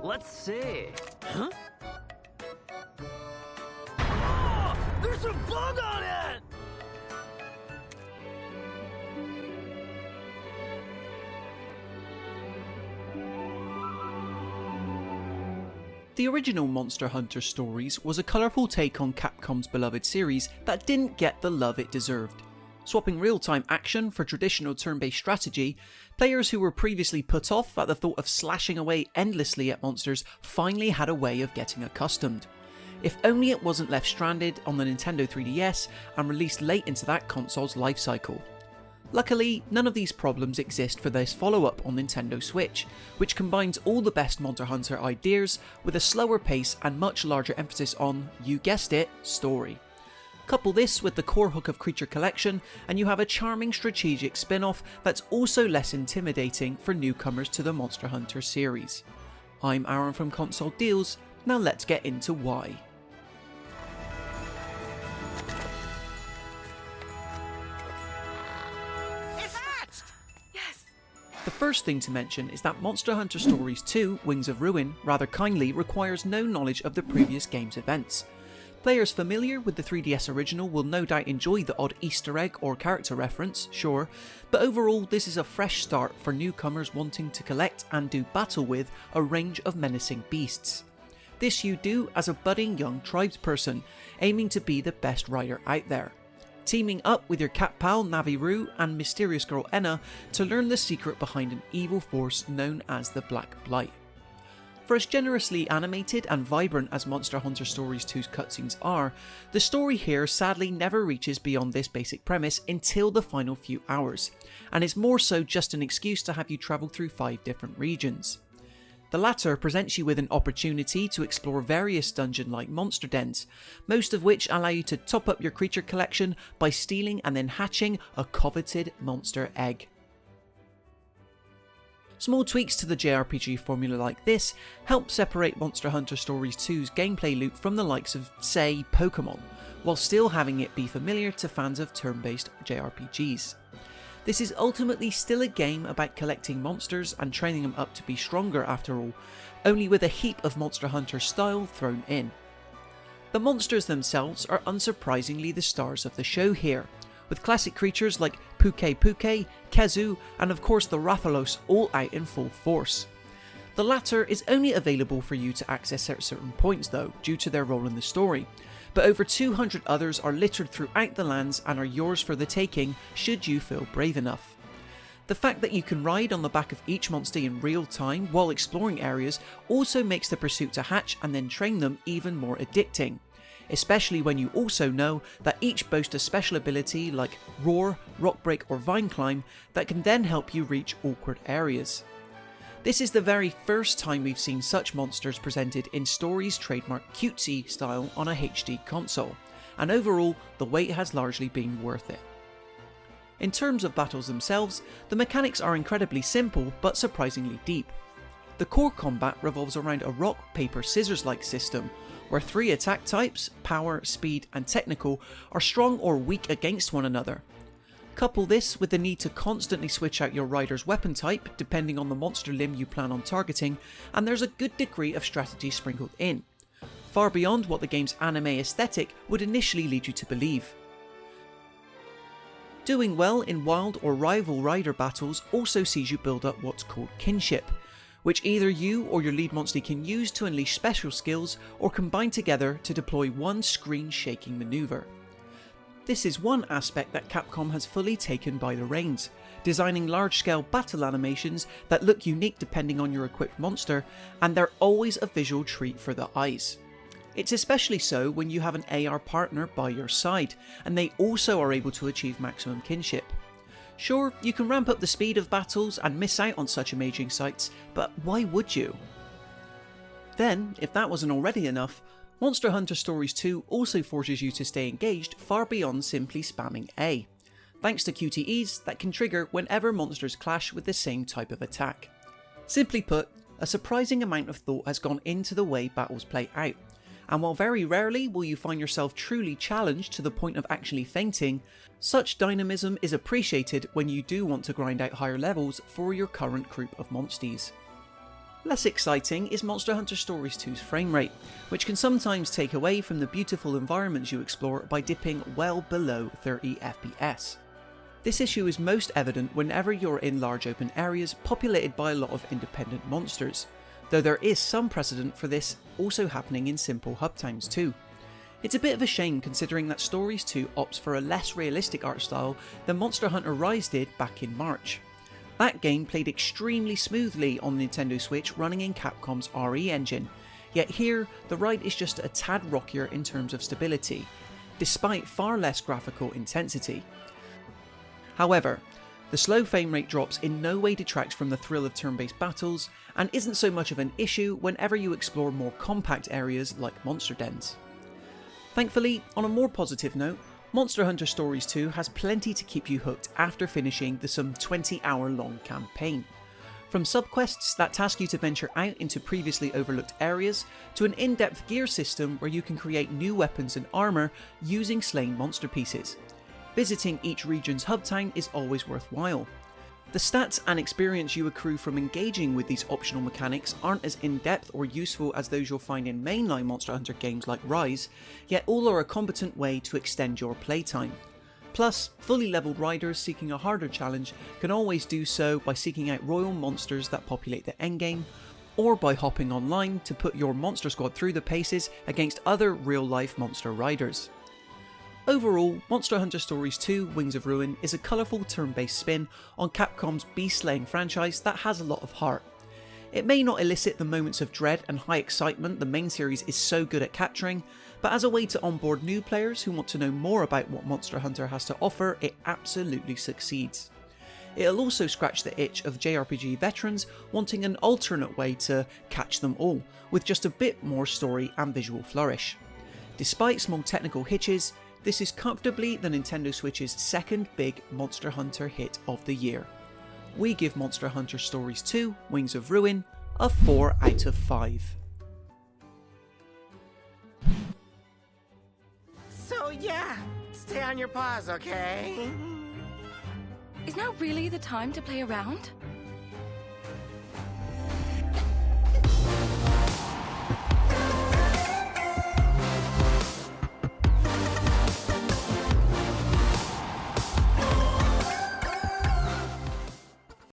Let's see. Huh? Oh, there's a bug on it! The original Monster Hunter Stories was a colourful take on Capcom's beloved series that didn't get the love it deserved. Swapping real-time action for traditional turn-based strategy, players who were previously put off at the thought of slashing away endlessly at monsters finally had a way of getting accustomed. If only it wasn't left stranded on the Nintendo 3DS and released late into that console's life cycle. Luckily, none of these problems exist for this follow-up on Nintendo Switch, which combines all the best Monster Hunter ideas with a slower pace and much larger emphasis on, you guessed it, story. Couple this with the core hook of Creature Collection and you have a charming strategic spin-off that's also less intimidating for newcomers to the Monster Hunter series. I'm Aaron from Console Deals, now let's get into why. The first thing to mention is that Monster Hunter Stories 2 Wings of Ruin rather kindly requires no knowledge of the previous game's events. Players familiar with the 3DS original will no doubt enjoy the odd Easter egg or character reference, sure, but overall this is a fresh start for newcomers wanting to collect and do battle with a range of menacing beasts. This you do as a budding young tribesperson, aiming to be the best rider out there. Teaming up with your cat pal Naviru and mysterious girl Enna to learn the secret behind an evil force known as the Black Blight. For as generously animated and vibrant as Monster Hunter Stories 2's cutscenes are, the story here sadly never reaches beyond this basic premise until the final few hours, and is more so just an excuse to have you travel through 5 different regions. The latter presents you with an opportunity to explore various dungeon-like monster dens, most of which allow you to top up your creature collection by stealing and then hatching a coveted monster egg. Small tweaks to the JRPG formula like this help separate Monster Hunter Stories 2's gameplay loop from the likes of, say, Pokemon, while still having it be familiar to fans of turn-based JRPGs. This is ultimately still a game about collecting monsters and training them up to be stronger after all, only with a heap of Monster Hunter style thrown in. The monsters themselves are unsurprisingly the stars of the show here, with classic creatures like Puke Puke, Kezu, and of course the Rathalos all out in full force. The latter is only available for you to access at certain points though, due to their role in the story, but over 200 others are littered throughout the lands and are yours for the taking should you feel brave enough. The fact that you can ride on the back of each monster in real time while exploring areas also makes the pursuit to hatch and then train them even more addicting, especially when you also know that each boasts a special ability like Roar, Rock Break or Vine Climb that can then help you reach awkward areas. This is the very first time we've seen such monsters presented in Stories' trademark cutesy style on a HD console, and overall the wait has largely been worth it. In terms of battles themselves, the mechanics are incredibly simple but surprisingly deep. The core combat revolves around a rock, paper, scissors-like system, where 3 attack types, power, speed and technical, are strong or weak against one another. Couple this with the need to constantly switch out your rider's weapon type depending on the monster limb you plan on targeting, and there's a good degree of strategy sprinkled in, far beyond what the game's anime aesthetic would initially lead you to believe. Doing well in wild or rival rider battles also sees you build up what's called kinship, which either you or your lead monster can use to unleash special skills or combine together to deploy one screen-shaking maneuver. This is one aspect that Capcom has fully taken by the reins, designing large-scale battle animations that look unique depending on your equipped monster, and they're always a visual treat for the eyes. It's especially so when you have an AR partner by your side, and they also are able to achieve maximum kinship. Sure, you can ramp up the speed of battles and miss out on such amazing sights, but why would you? Then, if that wasn't already enough, Monster Hunter Stories 2 also forces you to stay engaged far beyond simply spamming A, thanks to QTEs that can trigger whenever monsters clash with the same type of attack. Simply put, a surprising amount of thought has gone into the way battles play out, and while very rarely will you find yourself truly challenged to the point of actually fainting, such dynamism is appreciated when you do want to grind out higher levels for your current group of monsties. Less exciting is Monster Hunter Stories 2's frame rate, which can sometimes take away from the beautiful environments you explore by dipping well below 30 FPS. This issue is most evident whenever you're in large open areas populated by a lot of independent monsters, though there is some precedent for this also happening in simple hub towns too. It's a bit of a shame considering that Stories 2 opts for a less realistic art style than Monster Hunter Rise did back in March. That game played extremely smoothly on the Nintendo Switch running in Capcom's RE engine, yet here the ride is just a tad rockier in terms of stability, despite far less graphical intensity. However, the slow frame rate drops in no way detracts from the thrill of turn-based battles, and isn't so much of an issue whenever you explore more compact areas like monster dens. Thankfully, on a more positive note, Monster Hunter Stories 2 has plenty to keep you hooked after finishing the some 20-hour long campaign. From subquests that task you to venture out into previously overlooked areas, to an in-depth gear system where you can create new weapons and armour using slain monster pieces. Visiting each region's hub town is always worthwhile. The stats and experience you accrue from engaging with these optional mechanics aren't as in-depth or useful as those you'll find in mainline Monster Hunter games like Rise, yet all are a competent way to extend your playtime. Plus, fully leveled riders seeking a harder challenge can always do so by seeking out royal monsters that populate the endgame, or by hopping online to put your monster squad through the paces against other real-life monster riders. Overall, Monster Hunter Stories 2 Wings of Ruin is a colourful turn-based spin on Capcom's beast-slaying franchise that has a lot of heart. It may not elicit the moments of dread and high excitement the main series is so good at capturing, but as a way to onboard new players who want to know more about what Monster Hunter has to offer, it absolutely succeeds. It'll also scratch the itch of JRPG veterans wanting an alternate way to catch them all, with just a bit more story and visual flourish. Despite small technical hitches, this is comfortably the Nintendo Switch's second big Monster Hunter hit of the year. We give Monster Hunter Stories 2 Wings of Ruin a 4 out of 5. So yeah, stay on your paws, okay? Is now really the time to play around?